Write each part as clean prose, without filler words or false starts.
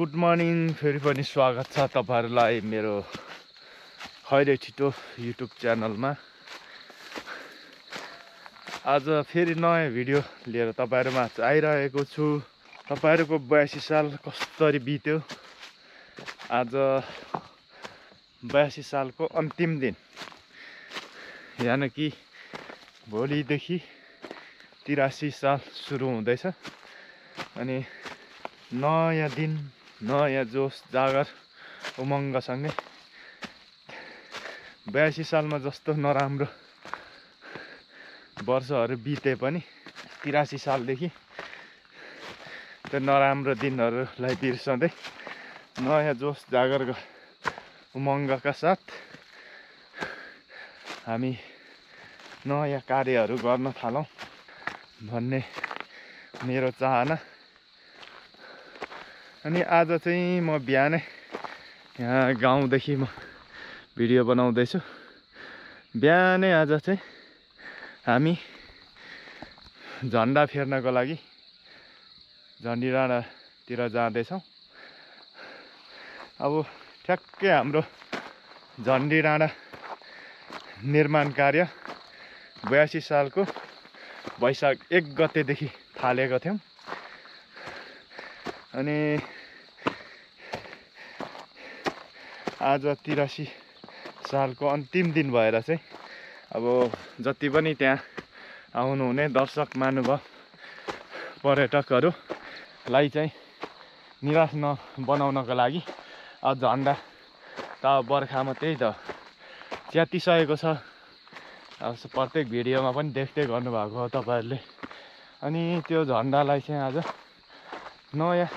Good morning. फेरि पनि स्वागत छ तपाईहरुलाई मेरो खैरे छिटो युट्युब च्यानलमा। आज फेरि नयाँ भिडियो लिएर तपाईहरुमा आइरहेको छु। तपाईहरुको 82 साल कसरी बित्यो? आज 82 सालको अन्तिम दिन, यानि कि भोलिदेखि 83 साल सुरु हुँदैछ। अनि नयाँ दिन, नयाँ जोश जागर उमङ्गसँगै 82 सालमा जस्तो नराम्रो वर्षहरू बिते पनि 83 सालदेखि त्यो नराम्रो दिनहरूलाई बिर्सँदै नयाँ जोश जागर उमङ्गका साथ हामी नयाँ कार्यहरू गर्न थालौँ भन्ने मेरो चाहना। अनि आज चाहिँ म बिहानै यहाँ गाउँदेखि म भिडियो बनाउँदैछु। बिहानै आज चाहिँ हामी झन्डा फेर्नको लागि झन्डी डाँडातिर जाँदैछौँ। अब ठ्याक्कै हाम्रो झन्डी डाँडा निर्माण कार्य 82 सालको वैशाख 1 गतेदेखि थालेको थियौँ। अनि आज 83 सालको अन्तिम दिन भएर चाहिँ अब जति पनि त्यहाँ आउनुहुने दर्शक महानुभाव पर्यटकहरूलाई चाहिँ निराश नबनाउनको लागि अब झन्डा त बर्खामा त्यही त च्यातिसकेको छ। अब प्रत्येक भिडियोमा पनि देख्दै गर्नुभएको हो तपाईहरुले। अनि त्यो झन्डालाई चाहिँ आज नयाँ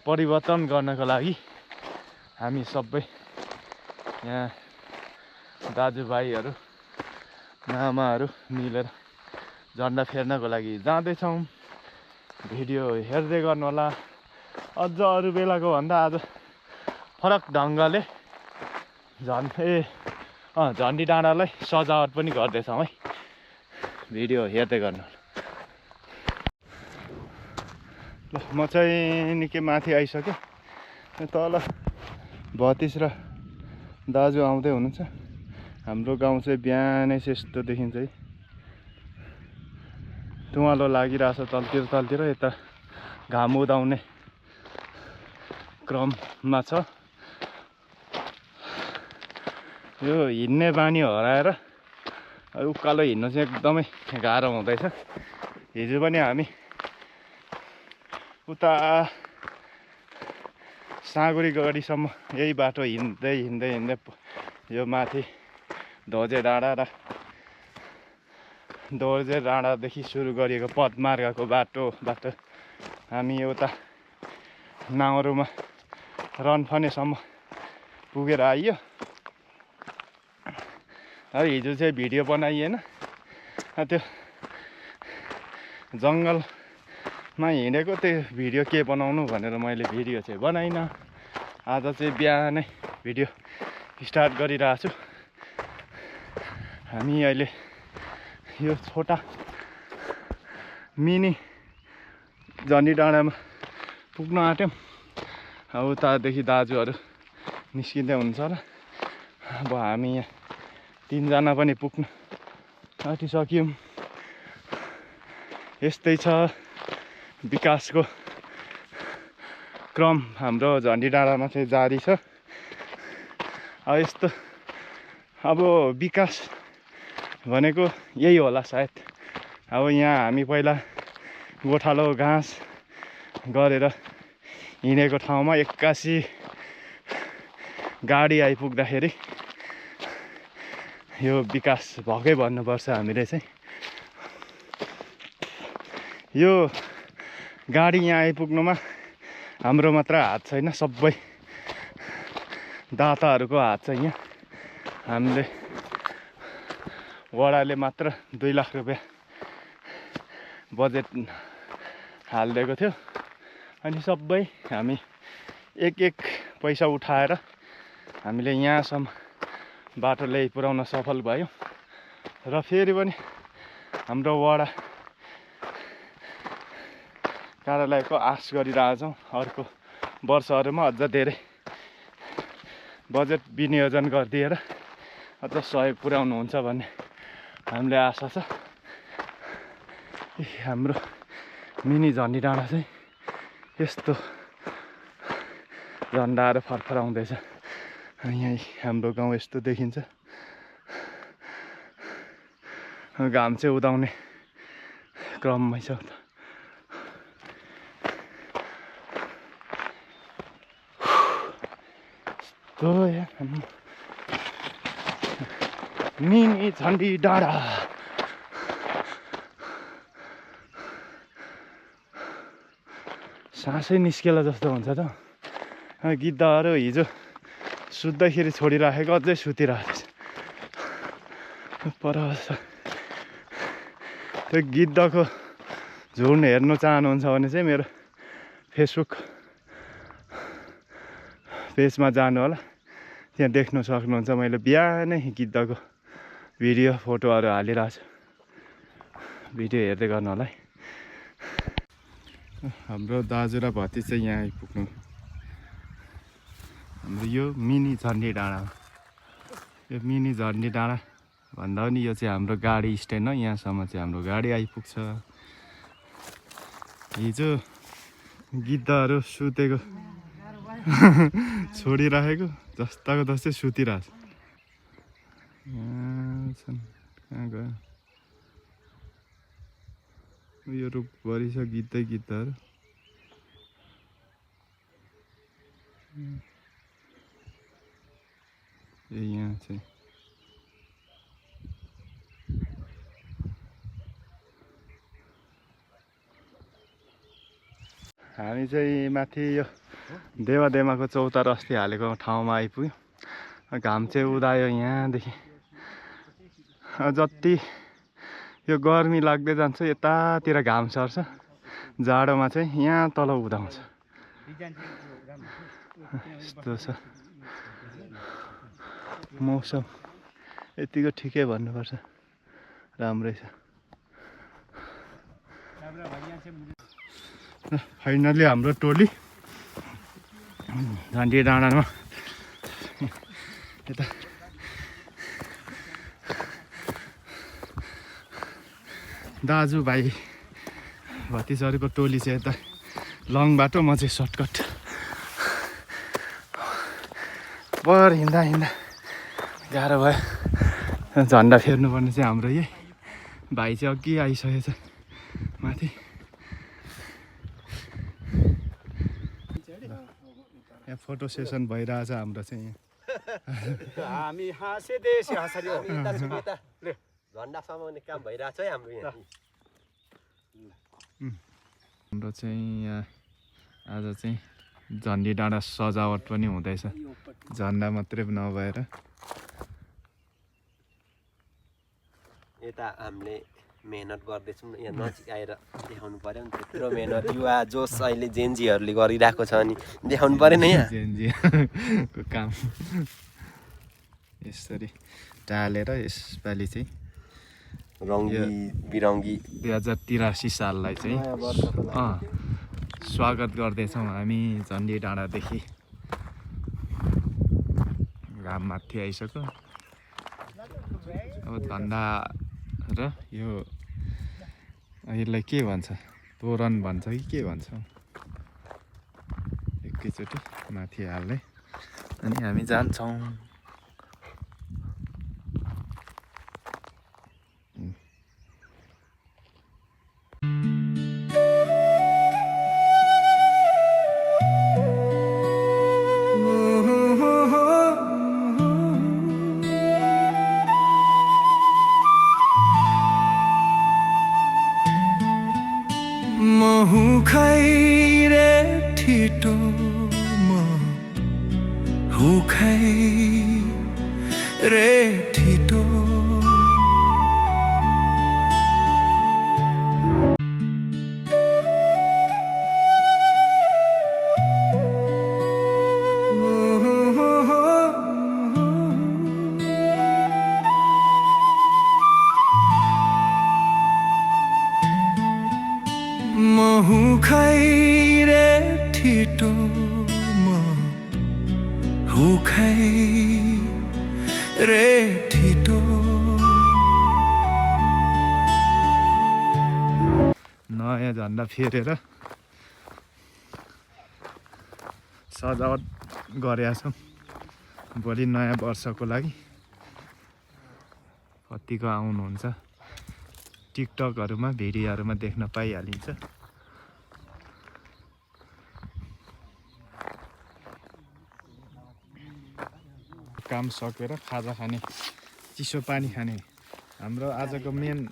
परिवर्तन गर्नको लागि हामी सबै यहाँ दाजुभाइहरू मामाहरू मिलेर झन्डा फेर्नको लागि जाँदैछौँ। भिडियो हेर्दै गर्नु होला। अझ अरू बेलाको भन्दा आज फरक ढङ्गले झन्डी डाँडालाई सजावट पनि गर्दैछौँ है। भिडियो हेर्दै गर्नु होला। ल म चाहिँ निकै माथि आइसकेँ। तल भतिज र दाजु आउँदै हुनुहुन्छ। हाम्रो गाउँ चाहिँ बिहानै चाहिँ यस्तो देखिन्छ है। धुवालो लागिरहेछ तलतिर यता घाम उदाउने क्रममा छ। यो हिँड्ने बानी हराएर उकालो हिँड्नु चाहिँ एकदमै गाह्रो हुँदैछ। हिजो पनि हामी उता साँगुरी गढीसम्म यही बाटो हिँड्दै यो माथि धोजे डाँडादेखि सुरु गरिएको पदमार्गको बाटोबाट हामी उता नाउरुमा रनफनेसम्म पुगेर आइयो। हिजो चाहिँ भिडियो बनाइएन। त्यो जङ्गलमा हिँडेको त्यो भिडियो के बनाउनु भनेर मैले भिडियो चाहिँ बनाइनँ। आज चाहिँ बिहानै भिडियो स्टार्ट गरिरहेछु। हामी अहिले यो छोटा मिनी झन्डी डाँडामा पुग्न आँट्यौँ। अब उतादेखि दाजुहरू निस्किँदै हुन्छ होला। अब हामी यहाँ 3 जना पनि पुग्न आँटिसक्यौँ। यस्तै छ विकासको क्रम हाम्रो झन्डी डाँडामा चाहिँ जारी छ। अब विकास भनेको यही होला सायद। अब यहाँ हामी पहिला गोठालो घाँस गरेर हिँडेको ठाउँमा 81 गाडी आइपुग्दाखेरि यो विकास भएकै भन्नुपर्छ हामीले चाहिँ। यो गाडी यहाँ आइपुग्नुमा हाम्रो मात्र हात छैन, सबै दाताहरूको हात छ। यहाँ हामीले वडाले मात्र 2 लाख रुपियाँ बजेट हालिदिएको थियो। अनि सबै हामी एक पैसा उठाएर हामीले यहाँसम्म बाटो ल्याइ पुर्याउन सफल भयौँ। र फेरि पनि हाम्रो वडा कार्यालयको आश गरिरहेछौँ अर्को वर्षहरूमा अझ धेरै बजेट विनियोजन गरिदिएर अझ सहयोग पुर्याउनुहुन्छ भन्ने हामीले आशा छ। हाम्रो मिनी झन्डी डाँडा चाहिँ यस्तो झन्डाहरू फरफराउँदैछ। यहीँ हाम्रो गाउँ यस्तो देखिन्छ। घाम चाहिँ उदाउने क्रममै छ। मिनी झन्डी डाँडा सासै निस्केला जस्तो हुन्छ त। गिद्धहरू हिजो सुत्दाखेरि छोडिराखेको अझै सुतिरहेको छ पर। त्यो गिद्धको झुन्ड हेर्नु चाहनुहुन्छ भने चाहिँ मेरो फेसबुक पेजमा जानु होला, त्यहाँ देख्नु सक्नुहुन्छ। मैले बिहानै गिद्धको भिडियो फोटोहरू हालिरहेको छु, भिडियो हेर्दै गर्नु होला है। हाम्रो दाजु र भतिज चाहिँ यहाँ आइपुग्नु। हाम्रो यो मिनी झन्डी डाँडा, यो मिनी झन्डी डाँडा भन्दा पनि यो चाहिँ हाम्रो गाडी स्ट्यान्ड हो। यहाँसम्म चाहिँ हाम्रो गाडी आइपुग्छ। हिजो गिद्धहरू सुतेको छोडिराखेको जस्ताको जस्तै सुतिरहेछ। यहाँ छन्, कहाँ गयो यो रुखभरि छ गिद्धहरू। यहाँ चाहिँ हामी चाहिँ माथि यो देवादेमाको चौतारा अस्ति हालेको ठाउँमा आइपुग्यो। घाम चाहिँ उदायो यहाँदेखि। जति यो गर्मी लाग्दै जान्छ यतातिर घाम सर्छ, जाडोमा चाहिँ यहाँ तल उदाउँछ। यस्तो छ मौसम। यतिको ठिकै भन्नुपर्छ, राम्रै छ। फाइनली हाम्रो टोली झन्डी डाँडामा यता दाजुभाइ भतिजहरूको टोली चाहिँ यता लङ बाटो, म चाहिँ सर्टकट। पर हिँड्दा गाह्रो भयो। झन्डा फेर्नुपर्ने चाहिँ हाम्रो यही भाइ चाहिँ अघि आइसकेको छ माथि। यहाँ फोटो सेसन भइरहेछ हाम्रो चाहिँ यहाँ। हामी हाँसे देश हाँसरी हो। झन्डा समाउने काम भइरहेछ है हाम्रो यहाँ। हाम्रो चाहिँ यहाँ आज चाहिँ झन्डी डाँडा सजावट पनि हुँदैछ, झन्डा मात्रै नभएर। यता हामीले मेहनत गर्दैछौँ, यहाँ नजिक आएर देखाउनु पर्यो नि। त्यत्रो मेहनत युवा जोस अहिले जेन्जीहरूले गरिरहेको छ अनि देखाउनु पर्यो नि यहाँ जेन्जीको काम। यसरी टालेर यसपालि चाहिँ रङ्गी बिरङ्गी 2083 साललाई चाहिँ स्वागत गर्दैछौँ हामी झन्डी डाँडादेखि। घाम माथि आइसक्यो। अब झन्डा र यो यसलाई के भन्छ, तोरण भन्छ कि के भन्छ, एकैचोटि माथि हाल्दै अनि हामी जान्छौँ। महु खै रे ठिटो रे ठिटो नयाँ झन्डा फेरेर सजावट गरेका छौँ भोलि नयाँ वर्षको लागि। कतिको आउनुहुन्छ टिकटकहरूमा भिडियोहरूमा देख्न पाइहालिन्छ। काम सकेर खाजा खाने, चिसो पानी खाने हाम्रो आजको मेन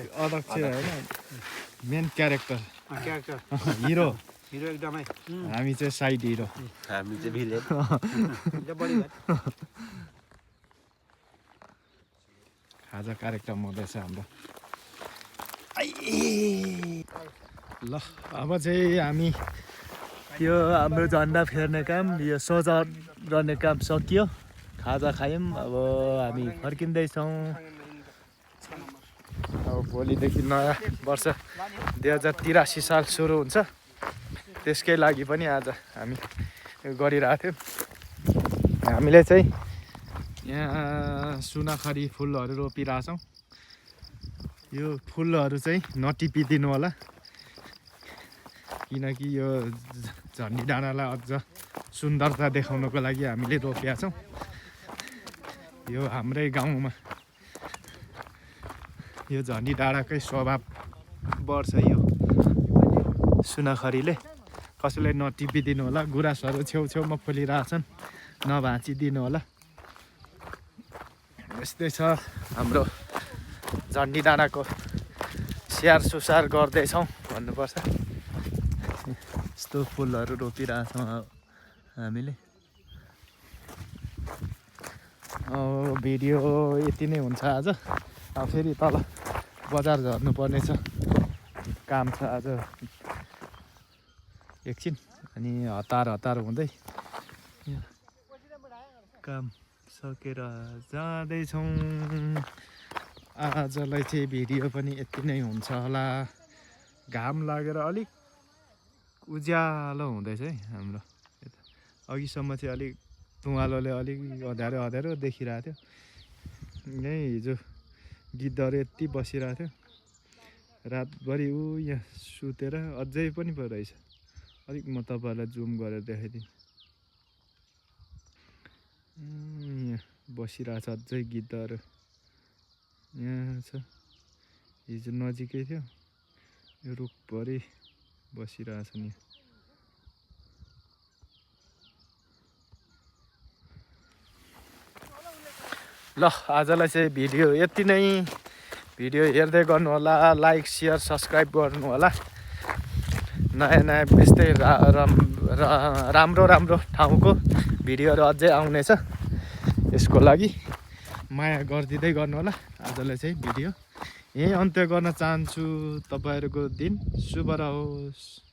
अध्यक्ष होइन, मेन क्यारेक्टर हिरो एकदमै हामी चाहिँ साइड हिरो। हामी चाहिँ भिलेन। खाजा कार्यक्रम हुँदैछ हाम्रो। ल अब चाहिँ हामी यो हाम्रो झन्डा फेर्ने काम, यो सजावट गर्ने काम सकियो। खाजा खायौँ, अब हामी फर्किँदैछौँ। अब भोलिदेखि नयाँ वर्ष 2083 साल सुरु हुन्छ। त्यसकै लागि पनि आज हामी गरिरहेको थियौँ। हामीले चाहिँ यहाँ सुनाखरी फुलहरू रोपिरहेछौँ। यो फुलहरू चाहिँ नटिपिदिनु होला, किनकि यो झन्डी डाँडालाई अझ सुन्दरता देखाउनको लागि हामीले रोपेका छौँ। यो हाम्रै गाउँमा यो झन्डी डाँडाकै स्वभाव बढ्छ। यो सुनाखरीले कसैलाई नटिपिदिनु होला। गुराँसहरू छेउछेउमा फुलिरहेछन्, नभाँचिदिनु होला। यस्तै छ हाम्रो झन्डी डाँडाको स्याहार सुसार गर्दैछौँ भन्नुपर्छ। यस्तो फुलहरू रोपिरहेछौँ हामीले। भिडियो यति नै हुन्छ आज। अब फेरि तल बजार झर्नुपर्ने छ, काम छ आज एकछिन। अनि हतार हुँदै काम सकेर जाँदैछौँ। आजलाई चाहिँ भिडियो पनि यति नै हुन्छ होला। घाम लागेर अलिक उज्यालो हुँदैछ है हाम्रो यता। अघिसम्म चाहिँ अलिक धुवालोले अलिक अँध्यारो देखिरहेको थियो। यहीँ हिजो गिद्धहरू यति बसिरहेको थियो रातभरि। यहाँ सुतेर अझै पनि पो रहेछ। अलिक म तपाईँहरूलाई जुम गरेर देखाइदिन्छु। यहाँ बसिरहेछ अझै गिद्धहरू। यहाँ छ, हिजो नजिकै थियो, यो रुखभरि बसिरहेछन्। नि ल आजलाई चाहिँ भिडियो यति नै। भिडियो हेर्दै गर्नु होला, लाइक सेयर सब्सक्राइब गर्नु होला। नयाँ यस्तै राम्रो ठाउँको भिडियोहरू अझै आउनेछ। यसको लागि माया गरिदिँदै गर्नु होला। आजलाई चाहिँ भिडियो यहीँ अन्त्य गर्न चाहन्छु। तपाईँहरूको दिन शुभ रहोस्।